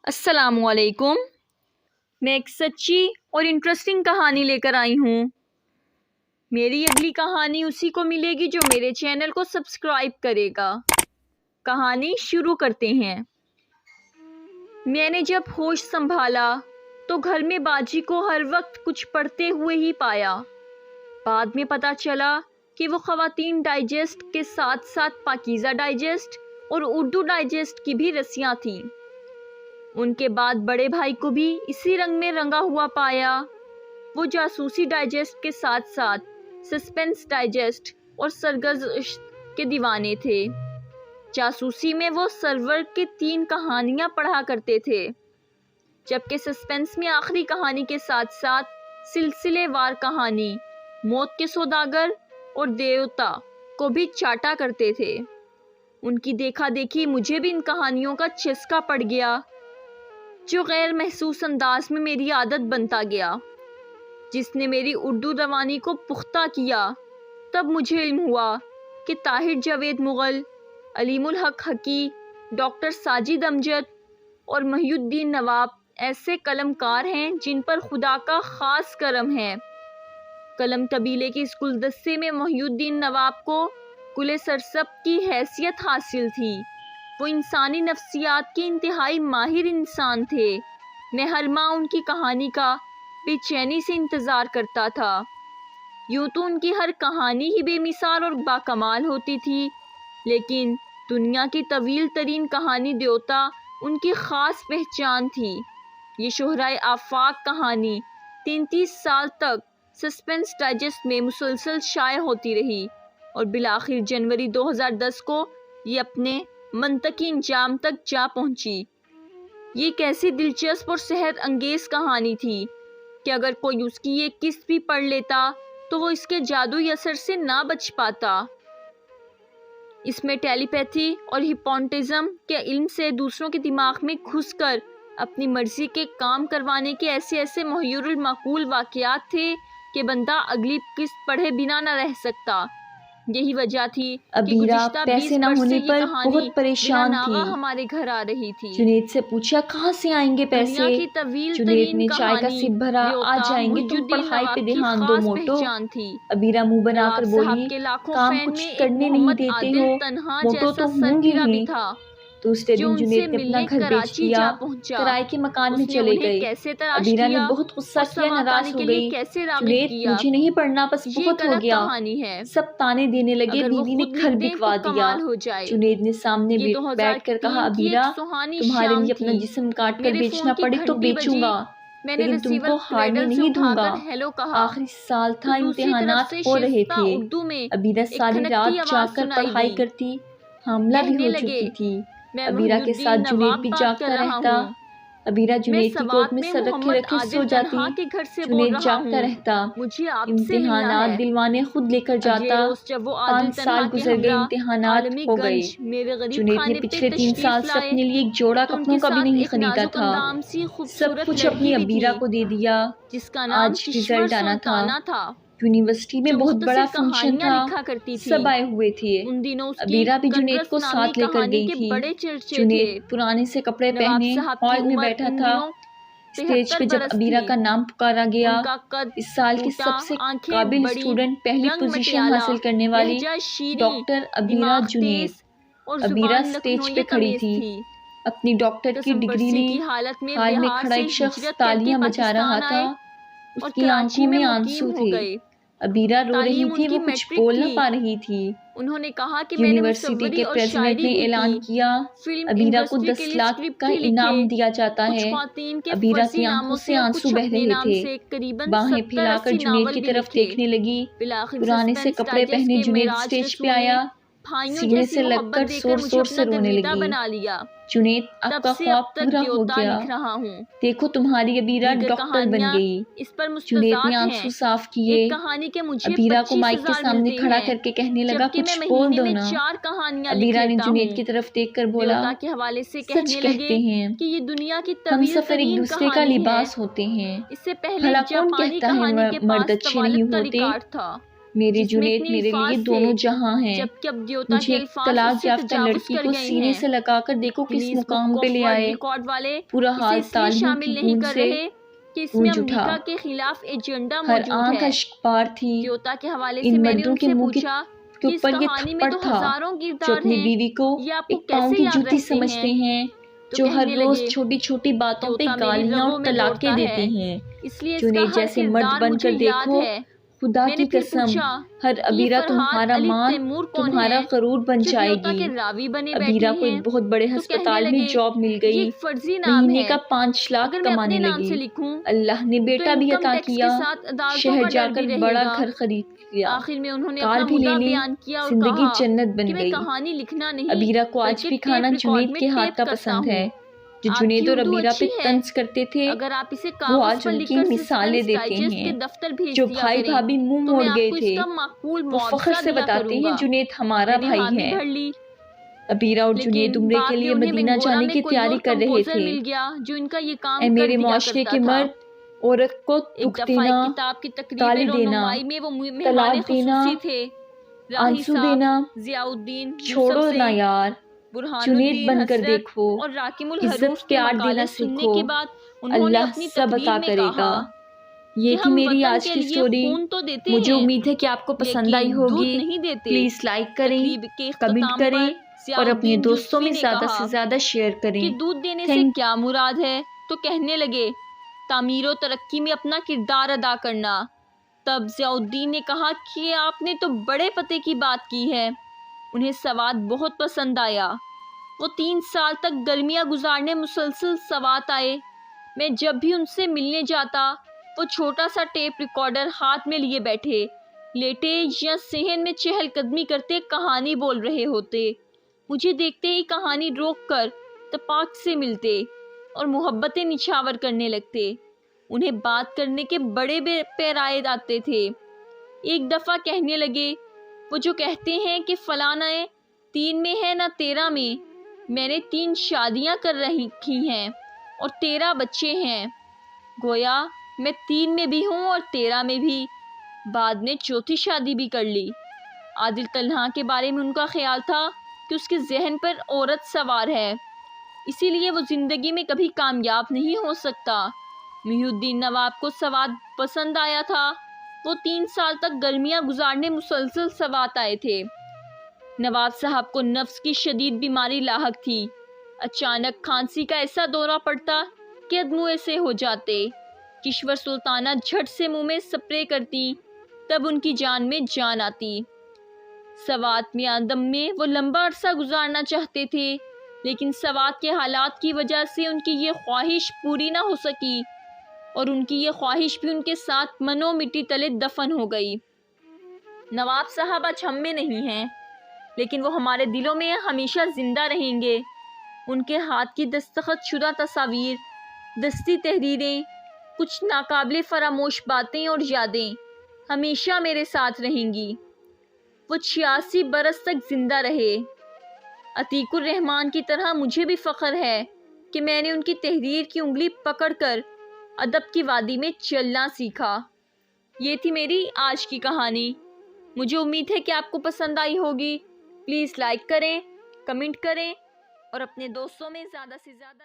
السلام علیکم۔ میں ایک سچی اور انٹرسٹنگ کہانی لے کر آئی ہوں۔ میری اگلی کہانی اسی کو ملے گی جو میرے چینل کو سبسکرائب کرے گا۔ کہانی شروع کرتے ہیں۔ میں نے جب ہوش سنبھالا تو گھر میں باجی کو ہر وقت کچھ پڑھتے ہوئے ہی پایا۔ بعد میں پتہ چلا کہ وہ خواتین ڈائجسٹ کے ساتھ ساتھ پاکیزہ ڈائجسٹ اور اردو ڈائجسٹ کی بھی رسیاں تھیں۔ ان کے بعد بڑے بھائی کو بھی اسی رنگ میں رنگا ہوا پایا۔ وہ جاسوسی ڈائجسٹ کے ساتھ ساتھ سسپنس ڈائجسٹ اور سرگزشت کے دیوانے تھے۔ جاسوسی میں وہ سرور کے 3 کہانیاں پڑھا کرتے تھے، جبکہ سسپنس میں آخری کہانی کے ساتھ ساتھ سلسلے وار کہانی موت کے سوداگر اور دیوتا کو بھی چاٹا کرتے تھے۔ ان کی دیکھا دیکھی مجھے بھی ان کہانیوں کا چسکا پڑ گیا، جو غیر محسوس انداز میں میری عادت بنتا گیا، جس نے میری اردو روانی کو پختہ کیا۔ تب مجھے علم ہوا کہ طاہر جاوید مغل، علیم الحق حقی، ڈاکٹر ساجد امجد اور محی الدین نواب ایسے قلم کار ہیں جن پر خدا کا خاص کرم ہے۔ قلم قبیلے کے اس گلدستے میں محی الدین نواب کو کل سرسبز کی حیثیت حاصل تھی۔ وہ انسانی نفسیات کے انتہائی ماہر انسان تھے۔ میں ہر ماہ ان کی کہانی کا بے چینی سے انتظار کرتا تھا۔ یوں تو ان کی ہر کہانی ہی بے مثال اور باکمال ہوتی تھی، لیکن دنیا کی طویل ترین کہانی دیوتا ان کی خاص پہچان تھی۔ یہ شہرائے آفاق کہانی 33 سال تک سسپنس ڈائجسٹ میں مسلسل شائع ہوتی رہی اور بالآخر جنوری 2010 کو یہ اپنے منطقی انجام تک جا پہنچی۔ یہ ایک ایسی دلچسپ اور سحر انگیز کہانی تھی کہ اگر کوئی اس کی یہ قسط بھی پڑھ لیتا تو وہ اس کے جادوئی اثر سے نہ بچ پاتا۔ اس میں ٹیلی پیتھی اور ہپنوٹزم کے علم سے دوسروں کے دماغ میں گھس کر اپنی مرضی کے کام کروانے کے ایسے محیر المعقول واقعات تھے کہ بندہ اگلی قسط پڑھے بنا نہ رہ سکتا۔ یہی وجہ تھی کہ گزشتہ 20 برس سے یہ کہانی بہت پریشان تھی۔ ہمارے گھر آ رہی تھی۔ جنید سے پوچھا کہاں سے آئیں گے پیسے؟ جنید نے چائے کا سپ بھرا، آ جائیں گے، تم پڑھائی پہ دھیان دو موٹو۔ ابیرہ منہ بنا کر بولی کام کچھ کرنے نہیں دیتے ہو، موٹو تو ہوں گی ہی۔ دوسرے دن جنید نے اپنا گھر بیچ دیا، کرائے کے مکان میں چلے گئے۔ ابیرہ نے بہت غصہ کیا، ناراض ہو گئی۔ جنید مجھے نہیں پڑھنا، بس بہت ہو گیا۔ سب تانے دینے لگے، بیوی نے گھر بکوا دیا۔ جنید نے سامنے بیٹھ کر کہا ابیرہ تمہارے لیے اپنا جسم کاٹ کر بیچنا پڑے تو بیچوں گا، لیکن تم کو ہارنے نہیں دوں گا۔ آخری سال تھا، امتحانات ہو رہے تھے۔ ابیرہ ساری رات جا کر پڑھائی کرتی، حاملہ بھی ہو چکی تھی۔ ابیرہ کے ساتھ جنید بھی جاگتا رہتا۔ ابیرہ جنید کی گود میں سر رکھے رکھے سو جاتی، جنید جاگتا رہتا۔ امتحانات دلوانے خود لے کر جاتا۔ 5 سال گزر گئے، امتحانات ہو گئے۔ جنید نے پچھلے 3 سال سے اپنے لیے ایک جوڑا کپڑوں کا بھی نہیں خریدا تھا۔ سب کچھ اپنی ابیرہ کو دے دیا۔ آج رزلٹ آنا تھا۔ یونیورسٹی میں بہت بڑا فنکشن تھا، سب آئے ہوئے تھے۔ ابیرہ بھی جنید کو ساتھ لے کر گئی تھی۔ جنید پرانے سے کپڑے پہنے ہال میں بیٹھا تھا۔ اسٹیج پہ جب ابیرہ کا نام پکارا گیا، اس سال کی سب سے قابل اسٹوڈنٹ، پہلی پوزیشن حاصل کرنے والی ڈاکٹر ابیرہ جنید۔ ابیرہ اسٹیج پہ کھڑی تھی، اپنی ڈاکٹر کی ڈگری لی۔ ہال میں کھڑا ایک شخص تالیاں بجا رہا تھا، اس کی آنکھوں میں آنسو تھے۔ ابیرہ رو رہی تھی، وہ کچھ بول نہ پا رہی تھی۔ یونیورسٹی کے پریزیڈنٹ نے اعلان کیا ابیرہ کو 10 لاکھ کا انعام دیا جاتا ہے۔ ابیرہ کی آنکھوں سے آنسو بہہ رہے تھے، باہیں پھیلا کر جنید کی طرف دیکھنے لگی۔ پرانے سے کپڑے پہنے جنید اسٹیج پہ آیا، سینے سے لگ کر زور سے رونے لگی۔ جنید اب کا خواب پورا ہو گیا، دیکھو تمہاری ابیرہ ڈاکٹر بن گئی۔ جنید نے آنسو صاف کیے، ابیرہ کو مائک کے سامنے کھڑا کر کے کہنے لگا کچھ بول دو نا۔ ابیرہ نے جنید کی طرف دیکھ کر بولا سچ کہتے ہیں، ہم سفر ایک دوسرے کا لباس ہوتے ہیں۔ بھلا کون کہتا ہے مرد اچھے نہیں ہوتے؟ میرے جنید میرے لیے دونوں جہاں ہیں۔ مجھے ایک طلاق یافتہ لڑکی کو سینے سے لگا کر دیکھو کس مقام پہ لے آئے۔ پورا حال تالیوں کی گونج سے گونج اٹھا، ہر آنکھ اشک بار تھی۔ ان مردوں کے منہ کے اوپر یہ تھپڑ تھا جو اپنی بیوی کو ایک پاؤں کی جوتی سمجھتے ہیں، جو ہر روز چھوٹی چھوٹی باتوں پہ گالیاں اور طلاقیں دیتے ہیں۔ جنید جیسے مرد بن کر دیکھو، خدا کی قسم ہر ابیرہ تمہارا مان، تمہارا غرور بن جائے گی۔ ابیرہ کو ایک بہت بڑے ہسپتال میں جاب مل گئی، مہینے کا 5 لاکھ کمانے لگی۔ اللہ نے بیٹا بھی عطا کیا، شہر جا کر بڑا گھر خرید لیا، کار بھی لے لی، زندگی جنت بن گئی۔ ابیرہ کو آج بھی کھانا جنید کے ہاتھ کا پسند ہے۔ جو جنید اور ابیرہ پہ طنز کرتے تھے وہ آج ان کی مثالیں دیتے ہیں۔ جو بھائی بھابھی منہ موڑ گئے تھے وہ فخر سے بتاتے ہیں جنید ہمارا بھائی ہے۔ ابیرہ اور جنید عمرے کے لیے مدینہ جانے کی تیاری کر رہے تھے۔ اے میرے معاشرے کے مرد، عورت کو دکھ دینا، گالی دینا، طلاق دینا، آنسو دینا چھوڑو نا یار، جنید بن کر دیکھو، عزت پیار دینا سیکھو، اللہ سب عطا کرے گا۔ یہ تھی میری آج کی سٹوری۔ مجھے امید ہے کہ آپ کو پسند آئی ہوگی۔ پلیز لائک کریں، کمنٹ کریں اور اپنے دوستوں میں زیادہ سے زیادہ شیئر کریں۔ دودھ دینے سے کیا مراد ہے؟ تو کہنے لگے تعمیر و ترقی میں اپنا کردار ادا کرنا۔ تب ضیاء الدین نے کہا کہ آپ نے تو بڑے پتے کی بات کی ہے۔ انہیں سوات بہت پسند آیا۔ وہ 3 سال تک گرمیاں گزارنے مسلسل سوات آئے۔ میں جب بھی ان سے ملنے جاتا وہ چھوٹا سا ٹیپ ریکارڈر ہاتھ میں لیے بیٹھے، لیٹے یا صحن میں چہل قدمی کرتے کہانی بول رہے ہوتے۔ مجھے دیکھتے ہی کہانی روک کر تپاک سے ملتے اور محبتیں نچھاور کرنے لگتے۔ انہیں بات کرنے کے بڑے پیرائے آتے تھے۔ ایک دفعہ کہنے لگے وہ جو کہتے ہیں کہ فلاں نہ 3 میں ہے نہ 13 میں، میں نے 3 شادیاں کر رکھی ہیں اور 13 بچے ہیں، گویا میں 3 میں بھی ہوں اور 13 میں بھی۔ بعد میں 4تھی شادی بھی کر لی۔ عادل طلحہ کے بارے میں ان کا خیال تھا کہ اس کے ذہن پر عورت سوار ہے، اسی لیے وہ زندگی میں کبھی کامیاب نہیں ہو سکتا۔ محی الدین نواب کو سوات پسند آیا تھا۔ وہ 3 سال تک گرمیاں گزارنے مسلسل سوات آئے تھے۔ نواب صاحب کو نفس کی شدید بیماری لاحق تھی۔ اچانک کھانسی کا ایسا دورہ پڑتا کہ ادموے سے ہو جاتے۔ کشور سلطانہ جھٹ سے منہ میں سپرے کرتی، تب ان کی جان میں جان آتی۔ سوات میں آدم میں وہ لمبا عرصہ گزارنا چاہتے تھے، لیکن سوات کے حالات کی وجہ سے ان کی یہ خواہش پوری نہ ہو سکی اور ان کی یہ خواہش بھی ان کے ساتھ منو مٹی تلے دفن ہو گئی۔ نواب صاحب آج ہم میں نہیں ہیں، لیکن وہ ہمارے دلوں میں ہمیشہ زندہ رہیں گے۔ ان کے ہاتھ کی دستخط شدہ تصاویر، دستی تحریریں، کچھ ناقابل فراموش باتیں اور یادیں ہمیشہ میرے ساتھ رہیں گی۔ وہ 86 برس تک زندہ رہے۔ عتیق الرحمن کی طرح مجھے بھی فخر ہے کہ میں نے ان کی تحریر کی انگلی پکڑ کر ادب کی وادی میں چلنا سیکھا۔ یہ تھی میری آج کی کہانی۔ مجھے امید ہے کہ آپ کو پسند آئی ہوگی۔ پلیز لائک کریں، کمنٹ کریں اور اپنے دوستوں میں زیادہ سے زیادہ